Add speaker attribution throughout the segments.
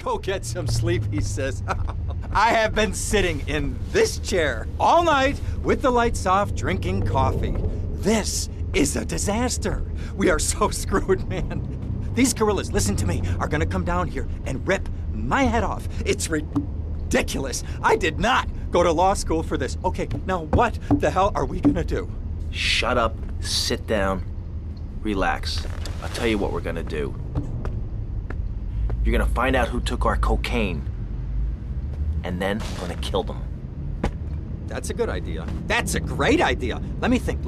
Speaker 1: Go get some sleep, he says. I have been sitting in this chair all night with the lights off, drinking coffee. This is a disaster. We are so screwed, man. These gorillas, listen to me, are gonna come down here and rip my head off. It's ridiculous. I did not go to law school for this. Okay, now what the hell are we gonna do?
Speaker 2: Shut up, sit down, relax. I'll tell you what we're gonna do. You're gonna find out who took our cocaine, and then we're gonna kill them.
Speaker 1: That's a good idea. That's a great idea. Let me think.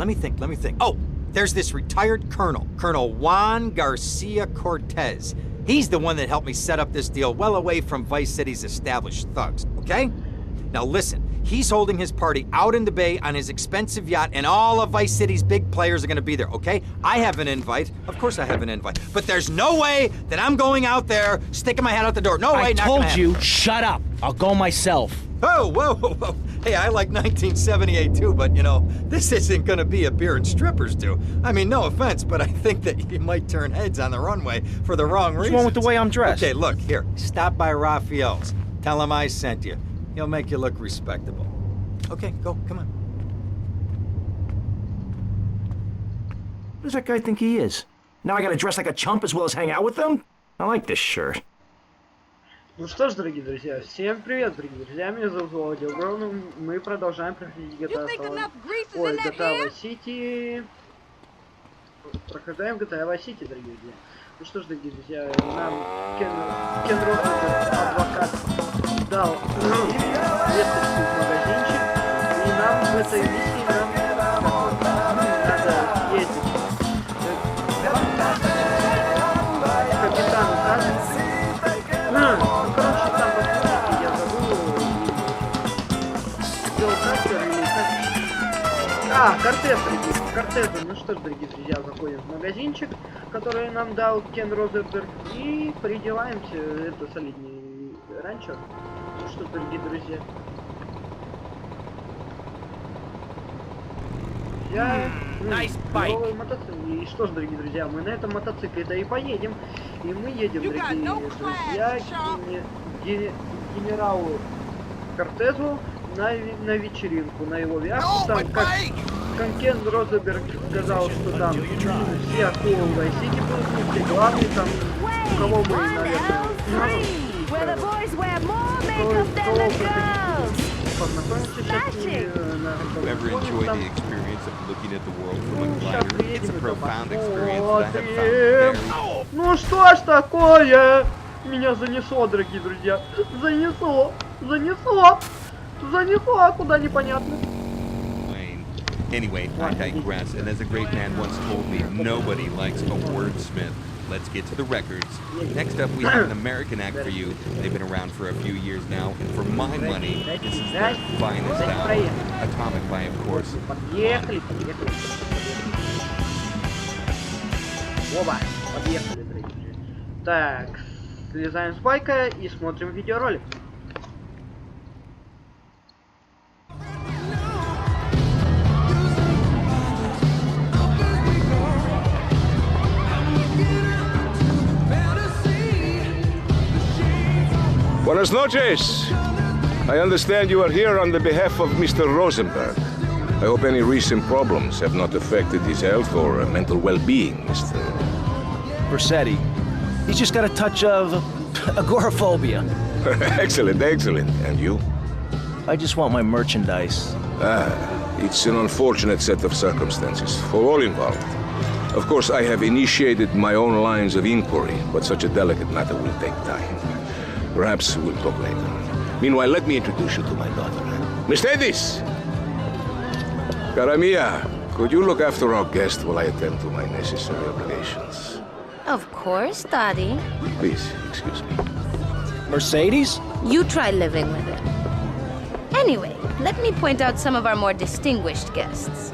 Speaker 1: Oh, there's this retired colonel, Colonel Juan Garcia Cortez. He's the one that helped me set up this deal well away from Vice City's established thugs, okay? Now listen, he's holding his party out in the bay on his expensive yacht, and all of Vice City's big players are gonna be there, okay? I have an invite. Of course I have an invite. But there's no way that I'm going out there, sticking my head out the door. No way,
Speaker 2: I
Speaker 1: not gonna happen.
Speaker 2: told you, shut up. I'll go myself.
Speaker 1: Oh, whoa. Hey, I like 1978 too, but you know, this isn't gonna be a beer and strippers do. I mean, no offense, but I think that you might turn heads on the runway for the wrong reasons.
Speaker 2: What's wrong with the way I'm dressed?
Speaker 1: Okay, look, here, stop by Raphael's. Tell him I sent you. He'll make you look respectable. Okay, go, come on.
Speaker 2: What does that guy think he is? Now I gotta dress like a chump as well as hang out with them? I like this shirt.
Speaker 3: Ну что ж, дорогие друзья, всем привет, дорогие друзья, меня зовут Володя Огромный, мы продолжаем проходить GTA Vice City. Проходим GTA Vice City, дорогие друзья. Ну что ж, дорогие друзья, нам Кен Росберг, адвокат, дал весточку в магазинчик, и нам в этой миссии надо ездить к капитану Казани. Ну, короче, там посмотрите, я забыл сделал картер или как... Кортез, дорогие, кортезы. Ну что ж, дорогие друзья, заходим в магазинчик, который нам дал Кен Розенберг, и приделаемся, это солиднее ранчо. Ну что, дорогие друзья. Новый мотоцикл. И что ж, дорогие друзья, мы на этом мотоцикле-то и поедем. И мы едем, дорогие друзья, к генералу Кортезу на вечеринку, на его яхту. Там, как Кен Розенберг сказал, что там все акулы в Vice City будут, все главные, там, у кого мы, наверное, познакомимся сейчас с ними на этом. Ну что ж такое? Меня занесло, дорогие друзья. Занесло. Куда непонятно.
Speaker 4: Anyway, I digress, and as a great man once told me, nobody likes a wordsmith. Let's get to the records. Next up, we have an American act for you. They've been around for a few years now, and for my money, this is their finest album. Atomic by, of course.
Speaker 3: Поехали. Оба, подъехали, дорогие. Так, слезаем с байка и смотрим видеоролик.
Speaker 5: Buenas noches. I understand you are here on the behalf of Mr. Rosenberg. I hope any recent problems have not affected his health or mental well-being, Mr.
Speaker 2: Versetti. He's just got a touch of agoraphobia.
Speaker 5: Excellent. And you?
Speaker 2: I just want my merchandise.
Speaker 5: It's an unfortunate set of circumstances for all involved. Of course, I have initiated my own lines of inquiry, but such a delicate matter will take time. Perhaps we'll talk later. Meanwhile, let me introduce you to my daughter. Miss Edis! Cara mia, could you look after our guest while I attend to my necessary obligations?
Speaker 6: Of course, Daddy.
Speaker 5: Please, excuse me.
Speaker 2: Mercedes?
Speaker 6: You try living with it. Anyway, let me point out some of our more distinguished guests.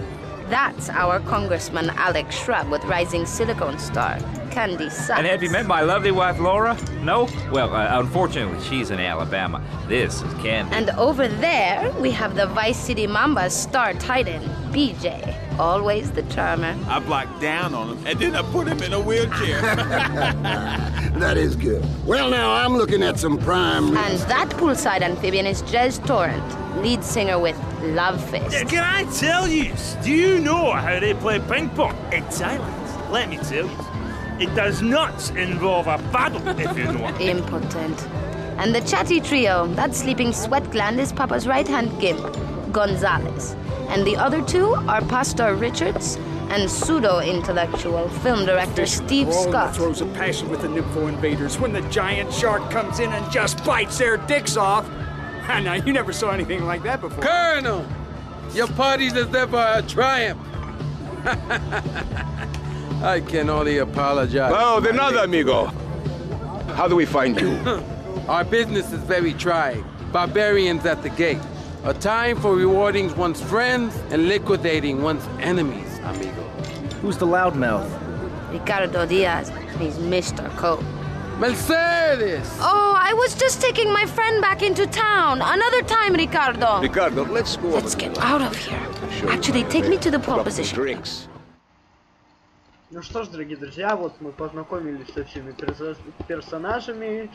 Speaker 6: That's our Congressman Alex Shrub with rising silicone star, Candy Sachs.
Speaker 7: And have you met my lovely wife, Laura? No? Well, unfortunately, she's in Alabama. This is Candy.
Speaker 6: And over there, we have the Vice City Mamba's star titan, BJ. Always the charmer.
Speaker 8: I blocked down on him, and then I put him in a wheelchair. That is good. Well, now I'm looking at some prime...
Speaker 6: And that poolside amphibian is Jez Torrent, lead singer with Love Fist.
Speaker 9: Can I tell you? Do you know how they play ping pong in Thailand? Let me tell you. It does not involve a paddle, if you know what I mean.
Speaker 6: Impotent. And the chatty trio, that sleeping sweat gland is Papa's right-hand gimp, Gonzalez. And the other two are Pastor Richards and pseudo-intellectual film director Steve Scott.
Speaker 10: Throws a passion with the nympho invaders when the giant shark comes in and just bites their dicks off. Now, you never saw anything like that before.
Speaker 11: Colonel, your party's as ever a triumph. I can only apologize.
Speaker 5: Oh, de nada, amigo. How do we find you?
Speaker 11: Our business is very trying. Barbarians at the gate. A time for rewarding one's friends and liquidating one's enemies, amigo.
Speaker 2: Who's the loudmouth?
Speaker 6: Ricardo Diaz. He's Mr. Cope.
Speaker 11: Mercedes!
Speaker 6: Oh, I was just taking my friend back into town. Another time, Ricardo.
Speaker 5: Ricardo, let's go.
Speaker 6: Let's get out of here. Actually, take me to the pole position.
Speaker 5: Drinks.
Speaker 3: Ну что ж, дорогие друзья, вот мы познакомились со всеми персонажами.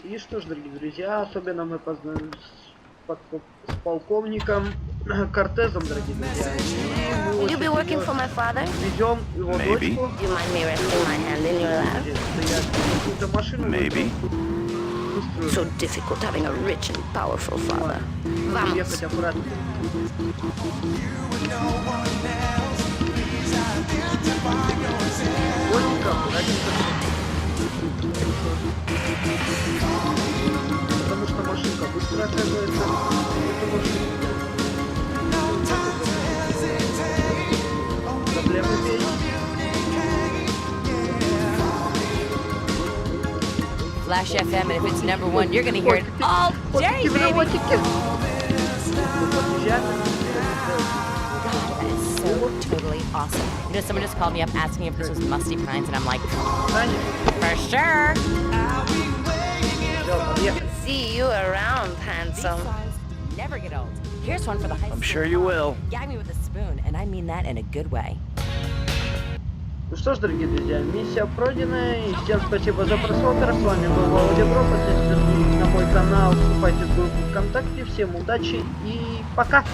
Speaker 3: И что ж, дорогие друзья, особенно мы познакомились с полковником Кортезом, дорогие друзья.
Speaker 6: Will you be working for my father?
Speaker 3: Везем его дочку.
Speaker 6: Do you mind me resting my hand in your lap?
Speaker 3: Какую-то машину.
Speaker 9: Maybe.
Speaker 6: So difficult having a rich and powerful father. Vamos.
Speaker 3: Ехать аккуратно. Понял, как? Потому что машинка быстро оказывается. Это машина. Проблемы есть.
Speaker 12: Flash FM, and if it's #1, you're gonna hear it all day, baby. God, that is so totally awesome. You know, someone just called me up asking if this was Musty Pines, and I'm like, for sure.
Speaker 6: See you around, handsome.
Speaker 12: These songs never get old. Here's one for the high school.
Speaker 2: I'm sure you will.
Speaker 12: Gag me with a spoon, and I mean that in a good way.
Speaker 3: Ну что ж, дорогие друзья, миссия пройдена. И всем спасибо за просмотр. С вами был Аудиобро. Подписывайтесь на мой канал, вступайте в группу ВКонтакте. Всем удачи и пока!